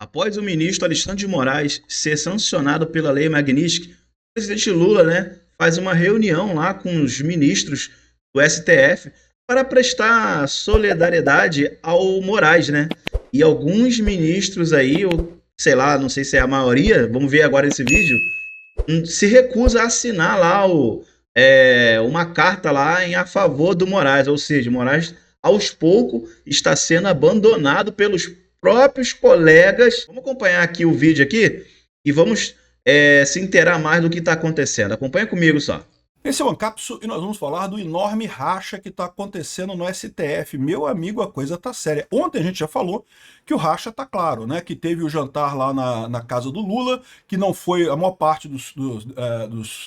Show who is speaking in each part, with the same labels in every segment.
Speaker 1: Após o ministro Alexandre de Moraes ser sancionado pela Lei Magnitsky, o presidente Lula, né, faz uma reunião lá com os ministros do STF para prestar solidariedade ao Moraes, né? E alguns ministros aí, ou sei lá, não sei se é a maioria, vamos ver agora esse vídeo, se recusa a assinar lá uma carta lá a favor do Moraes, ou seja, o Moraes aos poucos está sendo abandonado pelos próprios colegas. Vamos acompanhar aqui o vídeo aqui e vamos se inteirar mais do que está acontecendo. Acompanha comigo só.
Speaker 2: Esse é o Ancapso e nós vamos falar do enorme racha que está acontecendo no STF. Meu amigo, a coisa tá séria. Ontem a gente já falou que o racha tá claro, né? Que teve o jantar lá na casa do Lula, que não foi, a maior parte dos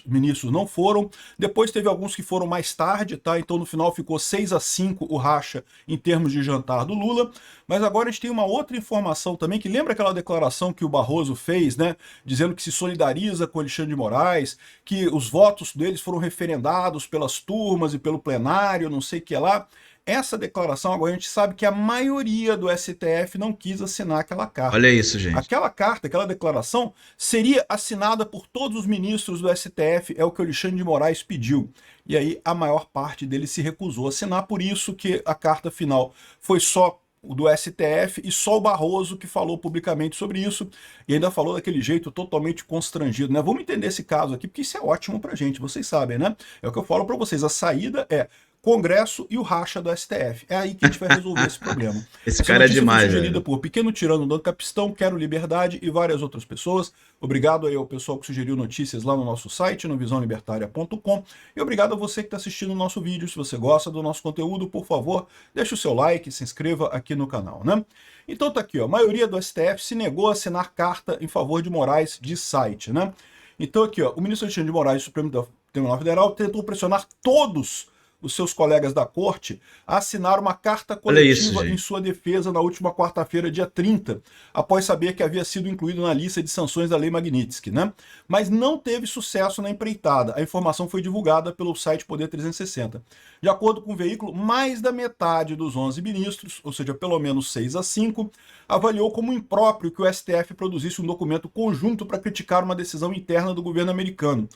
Speaker 2: ministros não foram. Depois teve alguns que foram mais tarde, tá? Então no final ficou 6-5 o racha em termos de jantar do Lula. Mas agora a gente tem uma outra informação também, que lembra aquela declaração que o Barroso fez, né? Dizendo que se solidariza com Alexandre de Moraes, que os votos deles foram referendados pelas turmas e pelo plenário, não sei o que lá. Essa declaração, agora a gente sabe que a maioria do STF não quis assinar aquela carta.
Speaker 1: Olha isso, gente.
Speaker 2: Aquela carta, aquela declaração, seria assinada por todos os ministros do STF, é o que o Alexandre de Moraes pediu. E aí a maior parte deles se recusou a assinar, por isso que a carta final foi só do STF e só o Barroso que falou publicamente sobre isso e ainda falou daquele jeito totalmente constrangido, né? Vamos entender esse caso aqui, porque isso é ótimo pra gente, vocês sabem, né? É o que eu falo pra vocês, a saída é Congresso e o racha do STF. É aí que a gente vai resolver esse problema.
Speaker 1: Esse cara é demais,
Speaker 2: foi sugerida
Speaker 1: velho.
Speaker 2: por Pequeno Tirano do Capistão, Quero Liberdade e várias outras pessoas. Obrigado aí ao pessoal que sugeriu notícias lá no nosso site, no visãolibertaria.com. E obrigado a você que está assistindo o nosso vídeo. Se você gosta do nosso conteúdo, por favor, deixe o seu like, se inscreva aqui no canal, né? Então tá aqui, ó, a maioria do STF se negou a assinar carta em favor de Moraes de site, né? Então aqui, ó, o ministro Alexandre de Moraes do Supremo Tribunal Federal tentou pressionar todos os seus colegas da corte a assinar uma carta coletiva em sua defesa na última quarta-feira, dia 30, após saber que havia sido incluído na lista de sanções da Lei Magnitsky, né? Mas não teve sucesso na empreitada. A informação foi divulgada pelo site Poder 360. De acordo com o veículo, mais da metade dos 11 ministros, ou seja, pelo menos 6-5, avaliou como impróprio que o STF produzisse um documento conjunto para criticar uma decisão interna do governo americano.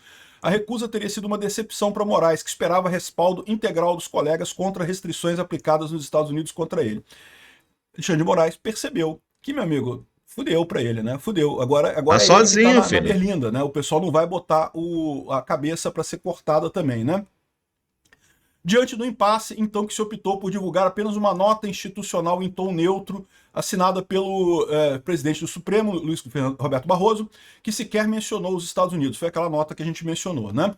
Speaker 2: A recusa teria sido uma decepção para Moraes, que esperava respaldo integral dos colegas contra restrições aplicadas nos Estados Unidos contra ele. Alexandre de Moraes percebeu que, meu amigo, fudeu para ele, né? Fudeu. Agora
Speaker 1: tá
Speaker 2: é
Speaker 1: sozinho,
Speaker 2: ele que tá
Speaker 1: filho.
Speaker 2: na berlinda, né? O pessoal não vai botar a cabeça para ser cortada também, né? Diante do impasse, então, que se optou por divulgar apenas uma nota institucional em tom neutro, assinada pelo presidente do Supremo, Luiz Roberto Barroso, que sequer mencionou os Estados Unidos. Foi aquela nota que a gente mencionou, né?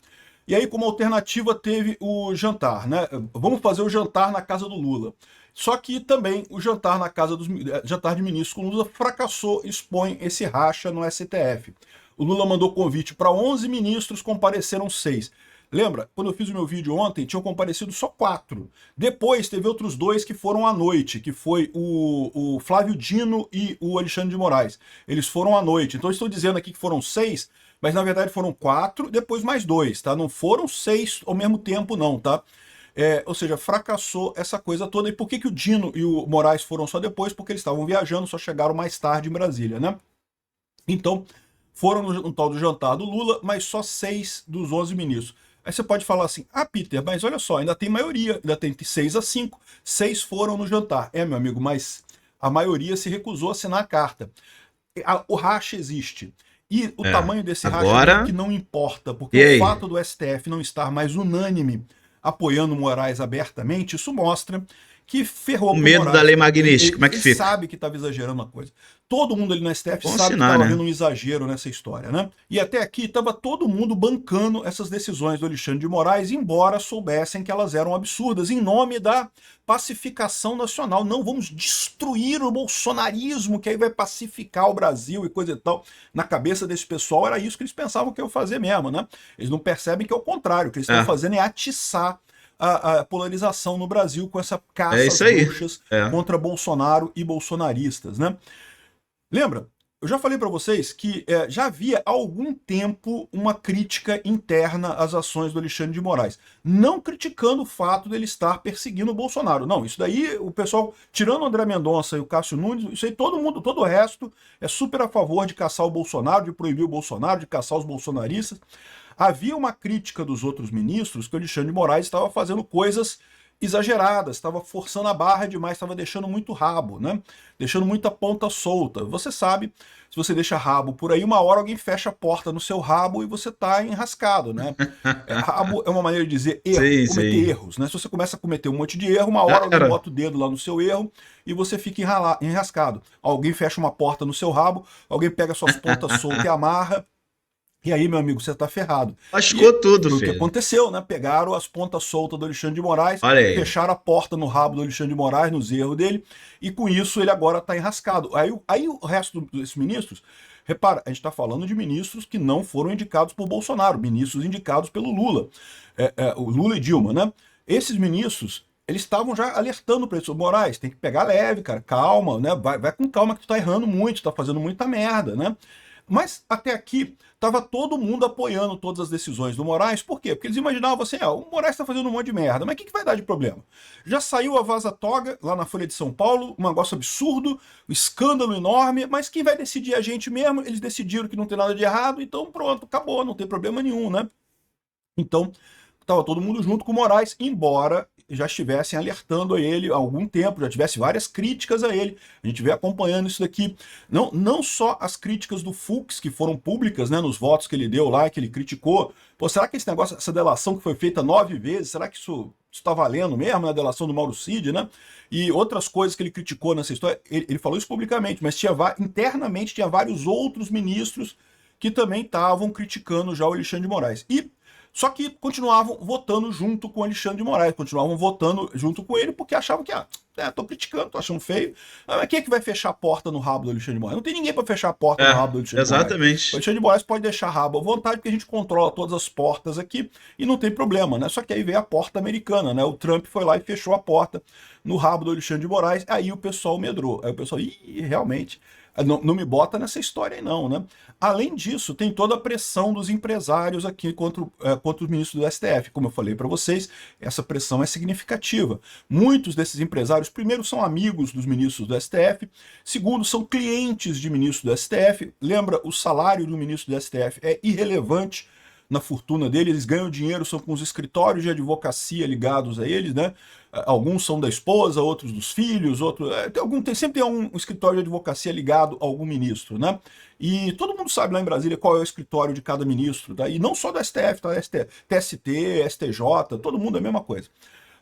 Speaker 2: E aí, como alternativa, teve o jantar, né? Vamos fazer o jantar na casa do Lula. Só que também o jantar na casa jantar de ministros com Lula fracassou, expõe esse racha no STF. O Lula mandou convite para 11 ministros, compareceram 6. Lembra, quando eu fiz o meu vídeo ontem, tinham comparecido só 4. Depois teve outros 2 que foram à noite, que foi o Flávio Dino e o Alexandre de Moraes. Eles foram à noite. Então eu estou dizendo aqui que foram 6, mas na verdade foram 4, depois mais 2, tá? Não foram 6 ao mesmo tempo não, tá? Ou seja, fracassou essa coisa toda. E por que o Dino e o Moraes foram só depois? Porque eles estavam viajando, só chegaram mais tarde em Brasília, né? Então, foram no tal do jantar do Lula, mas só 6 dos 11 ministros. Aí você pode falar assim, ah, Peter, mas olha só, ainda tem maioria, ainda tem 6-5, 6 foram no jantar. Meu amigo, mas a maioria se recusou a assinar a carta. O racha existe. E o tamanho desse racha é que não importa, porque o fato do STF não estar mais unânime apoiando Moraes abertamente, isso mostra que ferrou
Speaker 1: o medo
Speaker 2: Moraes.
Speaker 1: da Lei Magnitsky, como é que
Speaker 2: ele
Speaker 1: fica?
Speaker 2: Sabe que estava exagerando a coisa. Todo mundo ali no STF
Speaker 1: Vamos
Speaker 2: sabe
Speaker 1: assinar,
Speaker 2: que estava
Speaker 1: né?
Speaker 2: havendo um exagero nessa história, né? E até aqui estava todo mundo bancando essas decisões do Alexandre de Moraes, embora soubessem que elas eram absurdas, em nome da pacificação nacional. Não, vamos destruir o bolsonarismo, que aí vai pacificar o Brasil e coisa e tal. Na cabeça desse pessoal era isso que eles pensavam que iam fazer mesmo, né? Eles não percebem que é o contrário, o que eles estão fazendo é atiçar a polarização no Brasil com essa caça às bruxas contra Bolsonaro e bolsonaristas, né? Lembra? Eu já falei para vocês que já havia há algum tempo uma crítica interna às ações do Alexandre de Moraes. Não criticando o fato dele estar perseguindo o Bolsonaro. Não, isso daí o pessoal, tirando o André Mendonça e o Cássio Nunes, isso aí todo mundo, todo o resto é super a favor de caçar o Bolsonaro, de proibir o Bolsonaro, de caçar os bolsonaristas. Havia uma crítica dos outros ministros que o Alexandre de Moraes estava fazendo coisas exageradas, estava forçando a barra demais, estava deixando muito rabo, né? Deixando muita ponta solta. Você sabe, se você deixa rabo por aí, uma hora alguém fecha a porta no seu rabo e você está enrascado, né? Rabo é uma maneira de dizer erro,
Speaker 1: Sim,
Speaker 2: cometer
Speaker 1: sim.
Speaker 2: erros, né? Se você começa a cometer um monte de erro, uma
Speaker 1: Já
Speaker 2: hora alguém
Speaker 1: era.
Speaker 2: bota o dedo lá no seu erro e você fica enrascado. Alguém fecha uma porta no seu rabo, alguém pega suas pontas soltas e amarra, e aí, meu amigo, você tá ferrado. E
Speaker 1: Lascou tudo,
Speaker 2: foi o que
Speaker 1: filho.
Speaker 2: aconteceu, né? Pegaram as pontas soltas do Alexandre de Moraes,
Speaker 1: Olha aí.
Speaker 2: fecharam a porta no rabo do Alexandre de Moraes, nos erros dele, e com isso ele agora tá enrascado. Aí o resto desses ministros, repara, a gente tá falando de ministros que não foram indicados por Bolsonaro, ministros indicados pelo Lula, o Lula e Dilma, né? Esses ministros, eles estavam já alertando para isso. Moraes, tem que pegar leve, cara, calma, né? Vai com calma que tu tá errando muito, tá fazendo muita merda, né? Mas até aqui estava todo mundo apoiando todas as decisões do Moraes. Por quê? Porque eles imaginavam assim, o Moraes está fazendo um monte de merda, mas o que vai dar de problema? Já saiu a vaza-toga lá na Folha de São Paulo, um negócio absurdo, um escândalo enorme, mas quem vai decidir é a gente mesmo, eles decidiram que não tem nada de errado, então pronto, acabou, não tem problema nenhum, né? Então, estava todo mundo junto com o Moraes, embora já estivessem alertando a ele há algum tempo, já tivesse várias críticas a ele. A gente vem acompanhando isso daqui. Não só as críticas do Fux, que foram públicas, né, nos votos que ele deu lá, que ele criticou. Pô, será que esse negócio, essa delação que foi feita 9 vezes, será que isso está valendo mesmo, né, a delação do Mauro Cid, né? E outras coisas que ele criticou nessa história, ele falou isso publicamente, mas internamente tinha vários outros ministros que também estavam criticando já o Alexandre de Moraes. Só que continuavam votando junto com o Alexandre de Moraes, continuavam votando junto com ele, porque achavam que, tô criticando, tô achando feio. Mas quem é que vai fechar a porta no rabo do Alexandre de Moraes? Não tem ninguém para fechar a porta no rabo do Alexandre de Moraes. O
Speaker 1: Exatamente.
Speaker 2: Alexandre de Moraes pode deixar rabo à vontade, porque a gente controla todas as portas aqui e não tem problema, né? Só que aí veio a porta americana, né? O Trump foi lá e fechou a porta no rabo do Alexandre de Moraes, aí o pessoal medrou. Aí o pessoal, realmente, não me bota nessa história aí não, né? Além disso, tem toda a pressão dos empresários aqui contra os ministros do STF. Como eu falei para vocês, essa pressão é significativa. Muitos desses empresários, primeiro, são amigos dos ministros do STF, segundo, são clientes de ministros do STF. Lembra, o salário do ministro do STF é irrelevante na fortuna dele, eles ganham dinheiro, são com os escritórios de advocacia ligados a eles, né? Alguns são da esposa, outros dos filhos, outros. Sempre tem um escritório de advocacia ligado a algum ministro, né? E todo mundo sabe lá em Brasília qual é o escritório de cada ministro, tá? E não só do STF, tá? TST, STJ, todo mundo é a mesma coisa.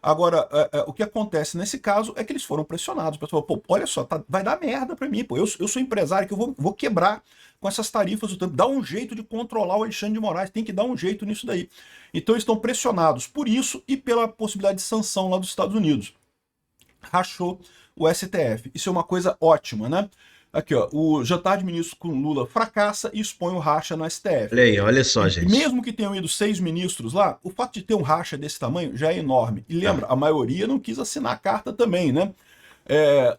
Speaker 2: Agora, o que acontece nesse caso é que eles foram pressionados. O pessoal, pô, olha só, vai dar merda para mim, pô. Eu sou empresário que eu vou quebrar com essas tarifas do tempo. Dá um jeito de controlar o Alexandre de Moraes, tem que dar um jeito nisso daí. Então eles estão pressionados por isso e pela possibilidade de sanção lá dos Estados Unidos. Rachou o STF. Isso é uma coisa ótima, né? Aqui, ó, o jantar de ministros com Lula fracassa e expõe o racha no STF.
Speaker 1: Olha aí, olha só,
Speaker 2: E
Speaker 1: gente.
Speaker 2: mesmo que tenham ido 6 ministros lá, o fato de ter um racha desse tamanho já é enorme. E lembra, a maioria não quis assinar a carta também, né?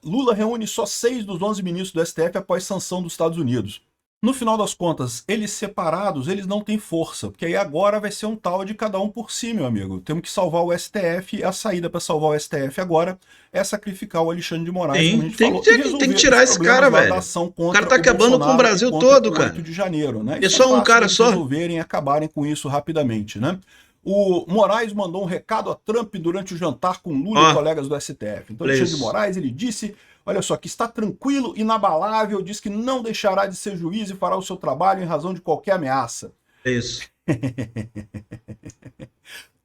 Speaker 2: Lula reúne só 6 dos 11 ministros do STF após sanção dos Estados Unidos. No final das contas, eles separados, eles não têm força, porque aí agora vai ser um tal de cada um por si, meu amigo. Temos que salvar o STF, e a saída para salvar o STF agora é sacrificar o Alexandre de Moraes, como a gente falou, e
Speaker 1: Tem
Speaker 2: resolver
Speaker 1: que tirar
Speaker 2: os
Speaker 1: esse
Speaker 2: problemas
Speaker 1: cara,
Speaker 2: lá da
Speaker 1: velho.
Speaker 2: ação
Speaker 1: O
Speaker 2: contra
Speaker 1: cara tá
Speaker 2: o
Speaker 1: acabando com o
Speaker 2: Bolsonaro e
Speaker 1: Brasil
Speaker 2: contra
Speaker 1: todo,
Speaker 2: o
Speaker 1: cara.
Speaker 2: 8 de janeiro, né?
Speaker 1: É
Speaker 2: Isso é
Speaker 1: só um
Speaker 2: fácil
Speaker 1: cara
Speaker 2: deles
Speaker 1: só.
Speaker 2: resolverem e acabarem com isso rapidamente, né? O Moraes mandou um recado a Trump durante o jantar com Lula e
Speaker 1: Ó,
Speaker 2: colegas do STF. Então,
Speaker 1: olha
Speaker 2: Alexandre de
Speaker 1: isso.
Speaker 2: Moraes, ele disse, olha só, que está tranquilo, inabalável, diz que não deixará de ser juiz e fará o seu trabalho em razão de qualquer ameaça.
Speaker 1: É isso.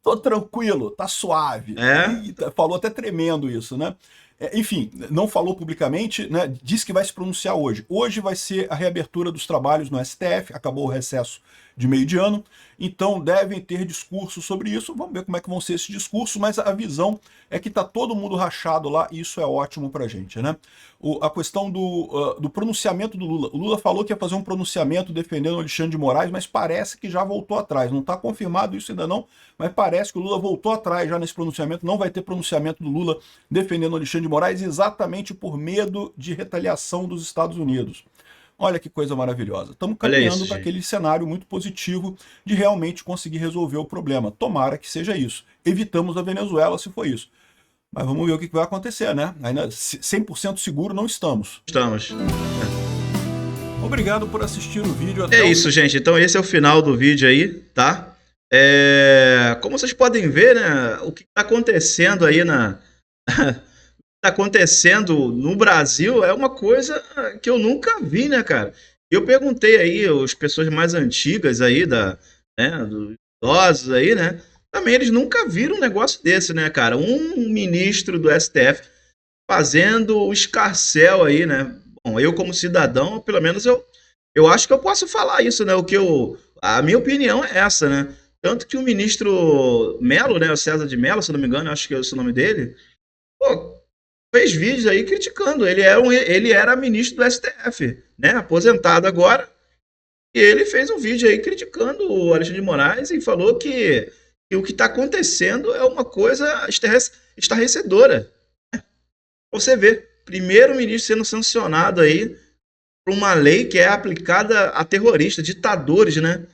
Speaker 2: Tô tranquilo, tá suave.
Speaker 1: É?
Speaker 2: Falou até tremendo isso, né? Enfim, não falou publicamente, né? Disse que vai se pronunciar hoje. Hoje vai ser a reabertura dos trabalhos no STF, acabou o recesso de meio de ano, então devem ter discursos sobre isso. Vamos ver como é que vão ser esses discursos, mas a visão é que tá todo mundo rachado lá e isso é ótimo pra gente, né? A questão do pronunciamento do Lula. O Lula falou que ia fazer um pronunciamento defendendo o Alexandre de Moraes, mas parece que já voltou atrás. Não está confirmado isso ainda não, mas parece que o Lula voltou atrás já nesse pronunciamento. Não vai ter pronunciamento do Lula defendendo o Alexandre de Moraes exatamente por medo de retaliação dos Estados Unidos. Olha que coisa maravilhosa. Estamos
Speaker 1: Olha
Speaker 2: caminhando
Speaker 1: isso,
Speaker 2: para
Speaker 1: gente.
Speaker 2: aquele cenário muito positivo de realmente conseguir resolver o problema. Tomara que seja isso. Evitamos a Venezuela se for isso. Mas vamos ver o que vai acontecer, né? Ainda 100% seguro não estamos.
Speaker 1: Estamos.
Speaker 2: Obrigado por assistir o vídeo
Speaker 1: É isso, gente. Então esse é o final do vídeo aí, tá? Como vocês podem ver, né? O que está acontecendo aí tá acontecendo no Brasil é uma coisa que eu nunca vi, né, cara? Eu perguntei aí as pessoas mais antigas aí dos idosos aí, né? Também eles nunca viram um negócio desse, né, cara? Um ministro do STF fazendo o escarcéu aí, né? Bom, eu como cidadão, pelo menos eu acho que eu posso falar isso, né? A minha opinião é essa, né? Tanto que o ministro Melo, né, o César de Mello, se não me engano, acho que é esse o nome dele, pô, fez vídeos aí criticando. Ele era ministro do STF, né? Aposentado agora. E ele fez um vídeo aí criticando o Alexandre de Moraes e falou que o que está acontecendo é uma coisa estarrecedora. Você vê, primeiro-ministro sendo sancionado aí por uma lei que é aplicada a terroristas, ditadores, né?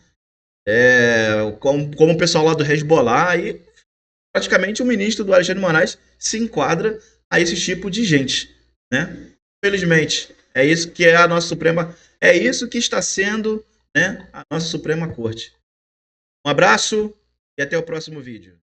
Speaker 1: Como o pessoal lá do Hezbollah, e praticamente o ministro do Alexandre de Moraes se enquadra a esse tipo de gente, né? Infelizmente, é isso que é a nossa Suprema, é isso que está sendo, né, a nossa Suprema Corte. Um abraço e até o próximo vídeo.